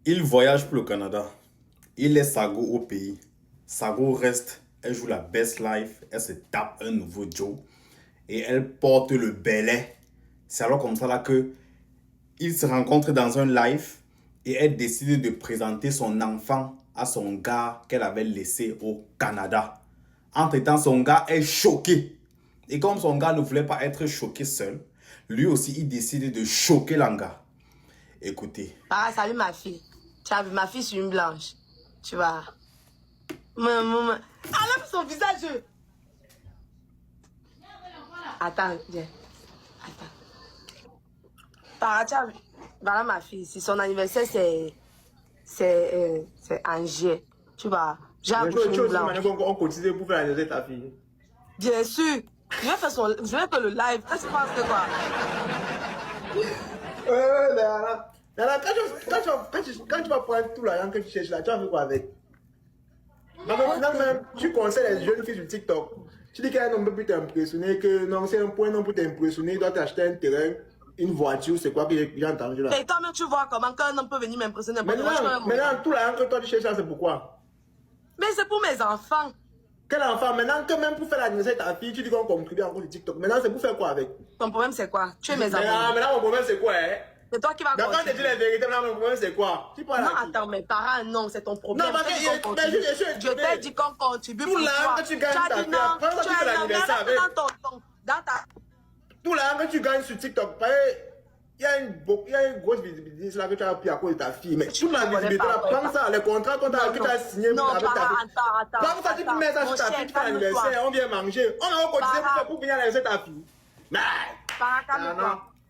Il voyage pour le Canada. Il laisse Sago au pays. Sago reste. Elle joue la best life. Elle se tape un nouveau Joe. Et elle porte le belai. C'est alors comme ça là que ils se rencontrent dans un live. Et elle décide de présenter son enfant à son gars qu'elle avait laissé au Canada. Entre-temps, son gars est choqué. Et comme son gars ne voulait pas être choqué seul, lui aussi, il décide de choquer l'anga. Écoutez. Ah, salut ma fille. Tu as vu ma fille sur une blanche. Tu vois. Maman. Enlève son visage. Attends, viens. Attends. Para, tu as vu. Voilà ma fille. Si son anniversaire, c'est Angers. Tu vois. J'ai accouché une blanche. On continue pour faire l'anniversaire de ta fille. Bien sûr. Je vais faire le live. Qu'est-ce que tu penses de quoi? Quand tu vas prendre tout l'argent que tu cherches là, tu vas faire quoi avec? Finalement, tu conseilles les jeunes filles sur TikTok. Tu dis qu'un homme peut plus t'impressionner, que non, c'est un point non pour t'impressionner, il doit t'acheter un terrain, une voiture, c'est quoi que j'ai entendu là? Et toi-même, tu vois comment qu'un homme peut venir m'impressionner. Maintenant, tout l'argent que toi tu cherches là, c'est pourquoi? Mais c'est pour mes enfants. Quel enfant? Maintenant, que même pour faire l'anniversaire de ta fille, tu dis qu'on contribue encore sur TikTok. Maintenant, c'est pour faire quoi avec? Ton problème, c'est quoi? Tu es mes enfants. Maintenant, mon problème, c'est quoi, hein? C'est toi qui vas contribuer. Quand tu dis la vérité, maintenant, mon problème, c'est quoi? Tu parles non, attends, mes parents, non, c'est ton problème. Non, parce que je t'ai dit qu'on contribue. Tout l'argent que tu gagnes, tu as dit non, tu as l'anniversaire avec. Dans ta... Tout l'argent que tu gagnes sur TikTok, il y a une grosse visibilité là que tu as pris à cause de ta fille. Mais toute la visibilité là, prends ça, les contrats que tu as signés avec ta fille. Prends ça, tu mets ça sur ta fille, tu fais l'anniversaire, on vient manger. On a cotisé pour venir à l'anniversaire de ta fille. Mais.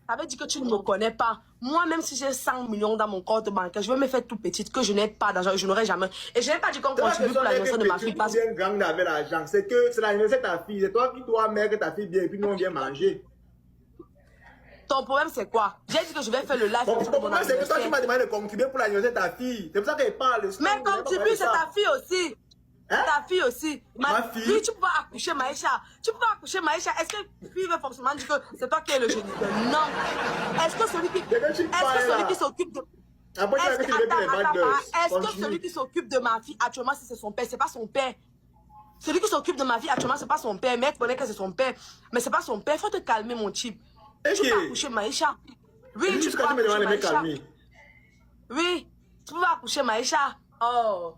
Ça veut dire que tu ne me connais pas. Moi, même si j'ai 100 millions dans mon compte bancaire, je vais me faire tout petite, que je n'ai pas d'argent, je n'aurai jamais. Et je n'ai pas dit qu'on contribue pour l'anniversaire de ma fille. Parce que grande avec l'argent, c'est que c'est l'anniversaire de ta fille. C'est toi qui dois mettre ta fille bien et puis nous on vient manger. Ton problème, c'est quoi? J'ai dit que je vais faire le live. Ton problème, c'est que toi, tu m'as demandé de contribuer pour l'anniversaire de ta fille. C'est pour ça qu'elle parle. Mais contribue, c'est ta fille aussi. Hein? Ta fille aussi. Ma fille? Oui, tu peux accoucher Maïcha. Tu peux accoucher Maïcha. Est-ce que lui veut forcément dire que c'est toi qui es le géniteur? Non. Est-ce que celui qui s'occupe de... Est-ce que celui qui s'occupe de ma fille actuellement, si c'est son père, c'est pas son père? Celui qui s'occupe de ma fille actuellement, c'est pas son père. Mec, connaît que c'est son père. Mais c'est pas son père. Faut te calmer, mon type. Tu peux accoucher Maïcha. Oui, tu peux accoucher Maïcha. Oui, tu peux accoucher Maïcha. Oh.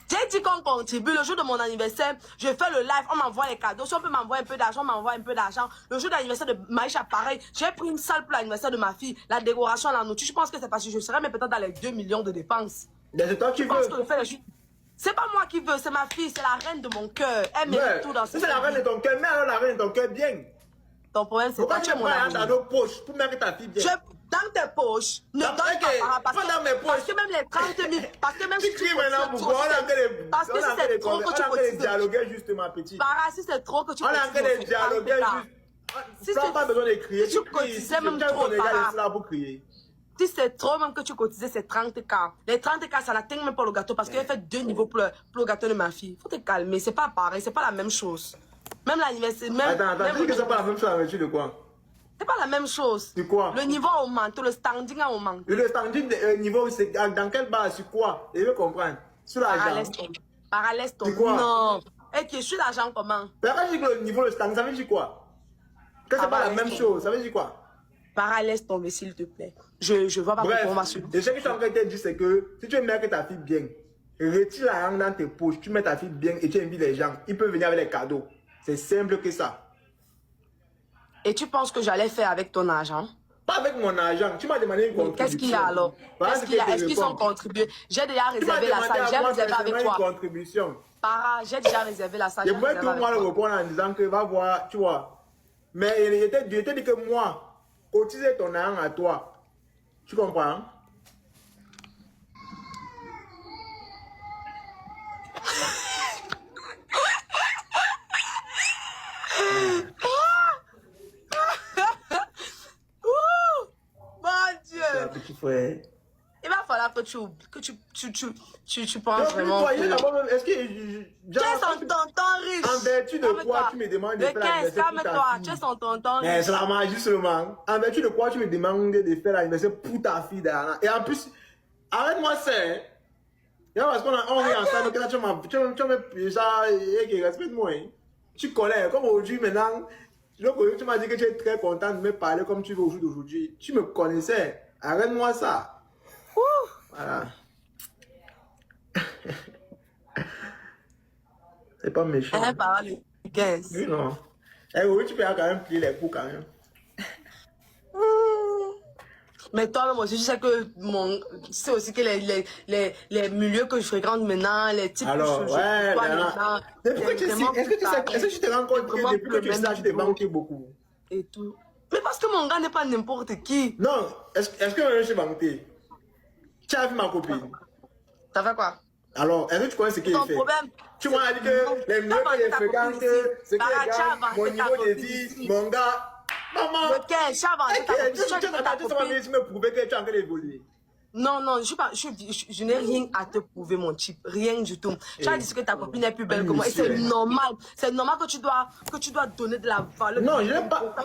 J'ai dit qu'on contribue. Le jour de mon anniversaire, je fais le live, on m'envoie les cadeaux. Si on peut m'envoyer un peu d'argent, on m'envoie un peu d'argent. Le jour d'anniversaire de Maïcha, pareil. J'ai pris une salle pour l'anniversaire de ma fille. La décoration, la nourriture. Je pense que c'est parce que je serais mais peut-être dans les 2 millions de dépenses. Mais c'est toi qui veux. C'est pas moi qui veux, c'est ma fille, c'est la reine de mon cœur. Elle mérite tout dans ce. C'est la reine de ton cœur, mais alors la reine de ton cœur bien. Ton problème, c'est pourquoi tu es mon ami. Dans nos poches pour mettre ta fille bien. Dans tes poches, ne donne pas parce que même les 30 000, parce que même si tu maintenant pourquoi parce que si c'est trop que tu cotises. Dialoguer juste ma petite. Si c'est trop que tu cotises. On a que dialoguer juste. Si pas besoin de crier. Tu cotisais même trop. Là pour crier. Si c'est trop même que tu cotisais, c'est 30K. Les 30K, ça n'atteint même pas le gâteau parce qu'elle fait 2 niveaux pour le gâteau de ma fille. Faut te calmer, c'est pas pareil, c'est pas la même chose. Même l'anniversaire, même... Attends, dis que c'est pas la même chose avec tu de quoi? C'est pas la même chose. C'est quoi? Le niveau augmente, le standing a augmenté. Le standing niveau, c'est dans quelle base? Sur quoi? Je veux comprendre. Sur l'argent. Parallèle, quoi? Non. Et que je suis l'argent comment? Mais quand je dis que le niveau, le standing, ça veut dire quoi? Que c'est pas la même chose, ça veut dire quoi? Laisse tomber, s'il te plaît. Je vois pas pourquoi on va se... Et ce que je suis en train de te dire, c'est que si tu veux mettre ta fille bien, retire l'argent dans tes poches, tu mets ta fille bien et tu invites les gens. Ils peuvent venir avec les cadeaux. C'est simple que ça. Et tu penses que j'allais faire avec ton argent? Pas avec mon argent. Tu m'as demandé une contribution. Qu'est-ce qu'il y a alors? Qu'est-ce qu'il y a? Est-ce qu'ils sont contribués? J'ai déjà réservé la salle. J'ai réservé avec toi. J'ai déjà réservé la salle. Je pourrais tout moi le répondre en disant que va voir, tu vois. Mais je t'ai dit que moi, cotiser ton argent à toi. Tu comprends? Petit frère. Il va falloir que tu penses vraiment. Est-ce que tu es son tonton riche? En vertu de quoi tu me demandes de faire l'anniversaire pour ta fille? Tu es son tonton riche. C'est la magie seulement. En vertu de quoi tu me demandes de faire l'anniversaire pour ta fille, Diana? Et en plus, Arrête-moi ça. Hein. Parce qu'on est ensemble, tu m'as ça, respecte-moi. Tu connais, comme aujourd'hui, maintenant, tu m'as dit que tu es très content de me parler comme tu veux au jour d'aujourd'hui. Tu me connaissais. Arrête-moi ça. Voilà. C'est pas méchant. Elle parle le 15. Oui, non. Eh oui, tu peux quand même plier les coups quand même. Mais toi-même aussi, je sais que c'est aussi que les milieux que je fréquente maintenant, les types alors, que je ouais, maintenant, est-ce que tu te rends compte que depuis que tu es là, tu t'es banqué beaucoup? Et tout. Mais parce que mon gars n'est pas n'importe qui. Non, est-ce que je suis banqué? Tu as vu ma copine? T'as fait quoi? Alors, est-ce que tu connais ce qu'il Ton fait? problème. Tu m'as dit que les milieux que j'ai fréquentent, ce qui est mon niveau de vie, mon gars. Maman! Ok, tu me prouver que tu es en train d'évoluer. Non, non, je n'ai rien à te prouver, mon type. Rien du tout. Tu as dit que ta copine est plus belle que moi. Et c'est normal. C'est normal que tu dois donner de la valeur. Non, je n'ai pas.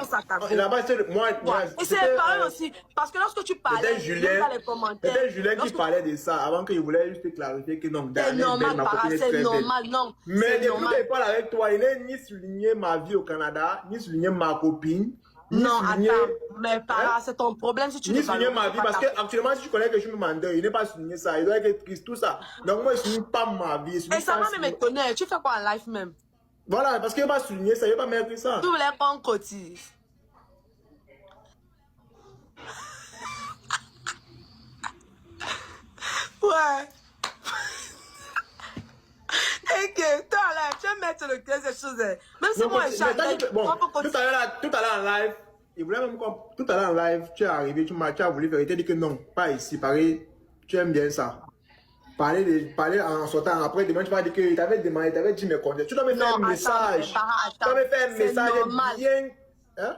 Là-bas, c'est moi. Et c'est pareil aussi. Parce que lorsque tu parlais, dans les commentaires. C'était Julien qui parlait de ça avant qu'il voulait juste clarifier que non. C'est normal, c'est normal, non. Mais depuis que je parle avec toi, il n'est ni souligné ma vie au Canada, ni souligné ma copine. Non, attends, mais Para, c'est ton problème si tu ne souligner ma vie, parce que actuellement, si tu connais que je suis mandeur, il n'est pas souligné ça, il doit être triste, tout ça. Donc moi, je ne souligne pas ma vie. Et ça va même m'étonner, tu fais quoi en live même? Voilà, parce qu'il ne va pas souligner ça, il ne va pas mettre ça. Tu voulais qu'on cotise. Ouais. Et que toi là, tu vas mettre le cœur ces choses. Même si moi je chante. Bon, tout à l'heure en live, il voulait même quoi. Tout à l'heure en live, tu es arrivé, tu as voulu faire, tu as dit que non, pas ici, pareil, tu aimes bien ça. Parler en sortant, après demain tu vas dire qu'il t'avait demandé, il t'avait dit mes conseils. Tu dois me faire un message. Tu dois me faire un message bien. Hein?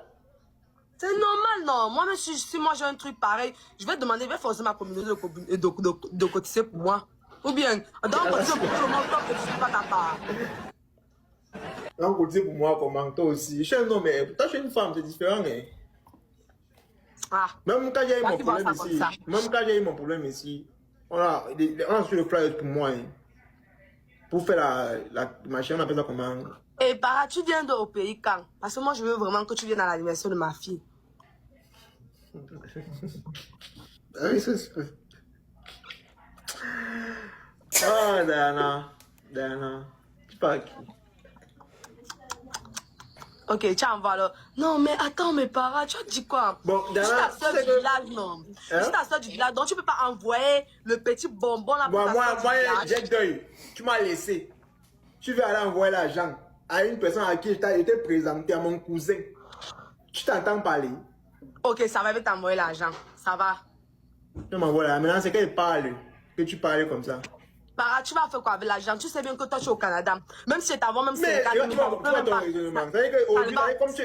C'est normal, non. Moi, même si moi j'ai un truc pareil, je vais demander, je vais forcer ma communauté de cotiser pour moi. Ou bien, donc cotiser pour tout le monde, que tu ne pas ta part. Donc cotiser pour moi, comment toi aussi. Je suis un homme, mais toi, je suis une femme, c'est différent. Mais... Ah. Même quand j'ai eu mon problème ici, on a sur le flyer pour moi. Hein. Pour faire la machine, on appelle ça comment? Et Para, tu viens au pays quand? Parce que moi, je veux vraiment que tu viennes à l'anniversaire de ma fille. Ah oui, c'est sûr. Oh, Diana. Tu parles à qui? Ok, tiens, voilà. Non, mais attends, mes parents, tu as dit quoi? Bon, Diana, je suis ta soeur du village, non. Hein? Je suis ta soeur du village, donc tu peux pas envoyer le petit bonbon là pour bon, ta moi, j'ai deuil. Tu m'as laissé. Tu veux aller envoyer l'argent à une personne à qui j'étais présenté, à mon cousin. Tu t'entends parler? Ok, ça va, je vais t'envoyer l'argent. Ça va. Tu m'envoies là. Maintenant, c'est qu'elle parle. Que tu parles comme ça. Para, tu vas faire quoi avec l'argent? Tu sais bien que toi, tu es au Canada. Même si je t'envoie même 50 000, tu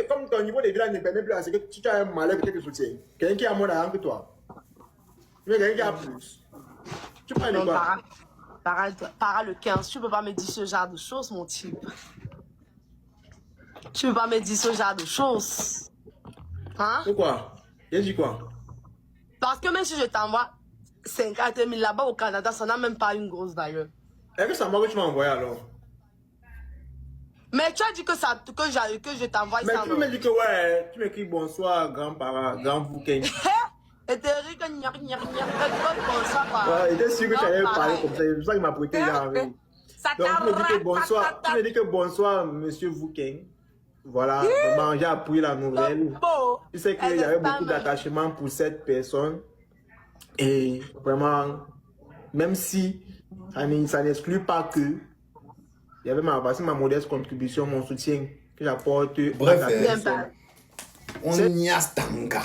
comme ton niveau de vie ne permet plus à ce que tu as un malheur que tu soutiens. Quelqu'un qui a moins d'argent que toi. Mais quelqu'un qui a plus. Tu parles de quoi? Para le 15, tu peux pas me dire ce genre de choses, mon type. Tu peux pas me dire ce genre de choses. Hein? Pourquoi? J'ai dit quoi? Parce que même si je t'envoie 50 000 là-bas au Canada, ça n'a même pas une grosse valeur. Est-ce que ça m'a que tu m'as envoyé alors? Mais tu as dit que je t'envoie ça. Mais tu me dis que ouais, tu m'écris bonsoir, grand-parent, grand Vouken. Et t'es riche, bonsoir, papa. Ouais, il était sûr que tu allais parler comme ça, c'est pour ça qu'il m'a prêté là. Donc tu me dis que bonsoir, monsieur Vouken. Voilà, vraiment, j'ai appris la nouvelle. Tu sais qu'il y avait beaucoup d'attachement pour cette personne. Et vraiment, même si ça n'exclut pas que il y avait ma modeste contribution, mon soutien que j'apporte. Bref, on y a stanga.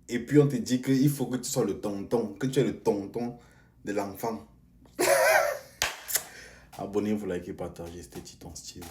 Et puis on te dit qu'il faut que tu sois le tonton, que tu es le tonton de l'enfant. Abonnez-vous, likez, partagez, c'était Titon Steve.